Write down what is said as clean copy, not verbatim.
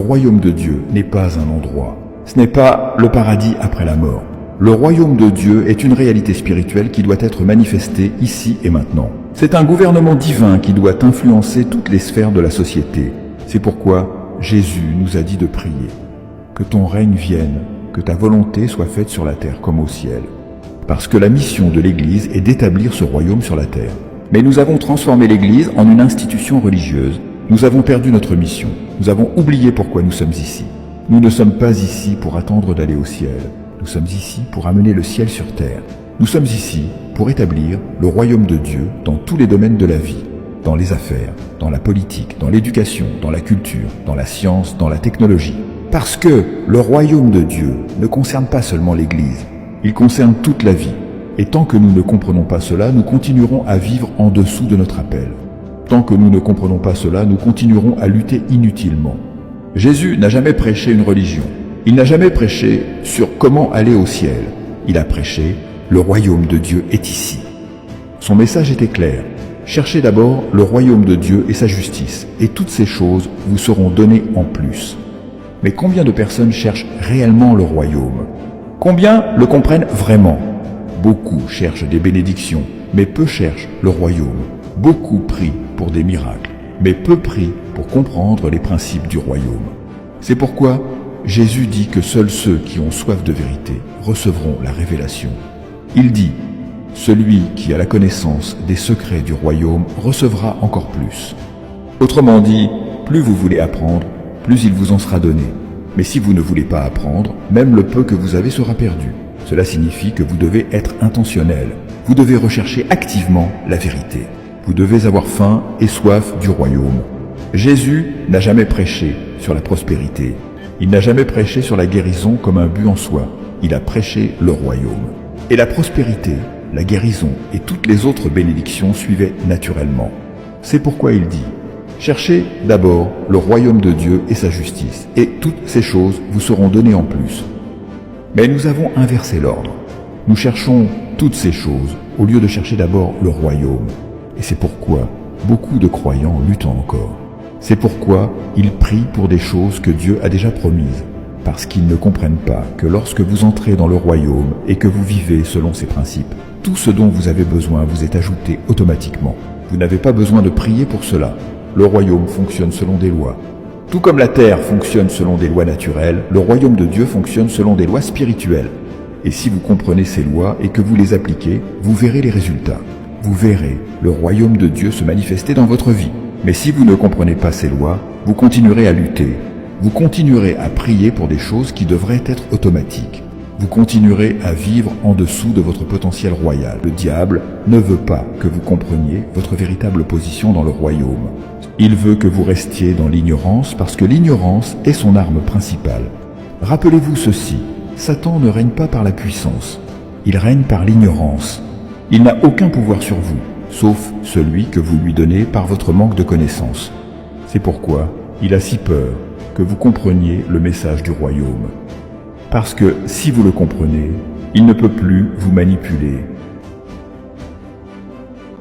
royaume de Dieu n'est pas un endroit. Ce n'est pas le paradis après la mort. Le royaume de Dieu est une réalité spirituelle qui doit être manifestée ici et maintenant. C'est un gouvernement divin qui doit influencer toutes les sphères de la société. C'est pourquoi Jésus nous a dit de prier. Que ton règne vienne, que ta volonté soit faite sur la terre comme au ciel. Parce que la mission de l'Église est d'établir ce royaume sur la terre. Mais nous avons transformé l'Église en une institution religieuse. Nous avons perdu notre mission. Nous avons oublié pourquoi nous sommes ici. Nous ne sommes pas ici pour attendre d'aller au ciel. Nous sommes ici pour amener le ciel sur terre. Nous sommes ici pour établir le royaume de Dieu dans tous les domaines de la vie, dans les affaires, dans la politique, dans l'éducation, dans la culture, dans la science, dans la technologie. Parce que le royaume de Dieu ne concerne pas seulement l'Église, il concerne toute la vie. Et tant que nous ne comprenons pas cela, nous continuerons à vivre en dessous de notre appel. Tant que nous ne comprenons pas cela, nous continuerons à lutter inutilement. Jésus n'a jamais prêché une religion. Il n'a jamais prêché sur comment aller au ciel. Il a prêché « Le royaume de Dieu est ici ». Son message était clair. Cherchez d'abord le royaume de Dieu et sa justice, et toutes ces choses vous seront données en plus. Mais combien de personnes cherchent réellement le royaume? Combien le comprennent vraiment? Beaucoup cherchent des bénédictions, mais peu cherchent le royaume. Beaucoup prient pour des miracles, mais peu prient pour comprendre les principes du royaume. C'est pourquoi Jésus dit que seuls ceux qui ont soif de vérité recevront la révélation. Il dit « Celui qui a la connaissance des secrets du royaume recevra encore plus. » Autrement dit, plus vous voulez apprendre, plus il vous en sera donné. Mais si vous ne voulez pas apprendre, même le peu que vous avez sera perdu. Cela signifie que vous devez être intentionnel. Vous devez rechercher activement la vérité. Vous devez avoir faim et soif du royaume. Jésus n'a jamais prêché sur la prospérité. Il n'a jamais prêché sur la guérison comme un but en soi. Il a prêché le royaume. Et la prospérité, la guérison et toutes les autres bénédictions suivaient naturellement. C'est pourquoi il dit « Cherchez d'abord le royaume de Dieu et sa justice, et toutes ces choses vous seront données en plus. » Mais nous avons inversé l'ordre. Nous cherchons toutes ces choses au lieu de chercher d'abord le royaume. Et c'est pourquoi beaucoup de croyants luttent encore. C'est pourquoi ils prient pour des choses que Dieu a déjà promises, parce qu'ils ne comprennent pas que lorsque vous entrez dans le royaume et que vous vivez selon ses principes, tout ce dont vous avez besoin vous est ajouté automatiquement. Vous n'avez pas besoin de prier pour cela. Le royaume fonctionne selon des lois. Tout comme la terre fonctionne selon des lois naturelles, le royaume de Dieu fonctionne selon des lois spirituelles. Et si vous comprenez ces lois et que vous les appliquez, vous verrez les résultats. Vous verrez le royaume de Dieu se manifester dans votre vie. Mais si vous ne comprenez pas ces lois, vous continuerez à lutter. Vous continuerez à prier pour des choses qui devraient être automatiques. Vous continuerez à vivre en dessous de votre potentiel royal. Le diable ne veut pas que vous compreniez votre véritable position dans le royaume. Il veut que vous restiez dans l'ignorance parce que l'ignorance est son arme principale. Rappelez-vous ceci, Satan ne règne pas par la puissance. Il règne par l'ignorance. Il n'a aucun pouvoir sur vous, sauf celui que vous lui donnez par votre manque de connaissance. C'est pourquoi il a si peur que vous compreniez le message du royaume. Parce que si vous le comprenez, il ne peut plus vous manipuler.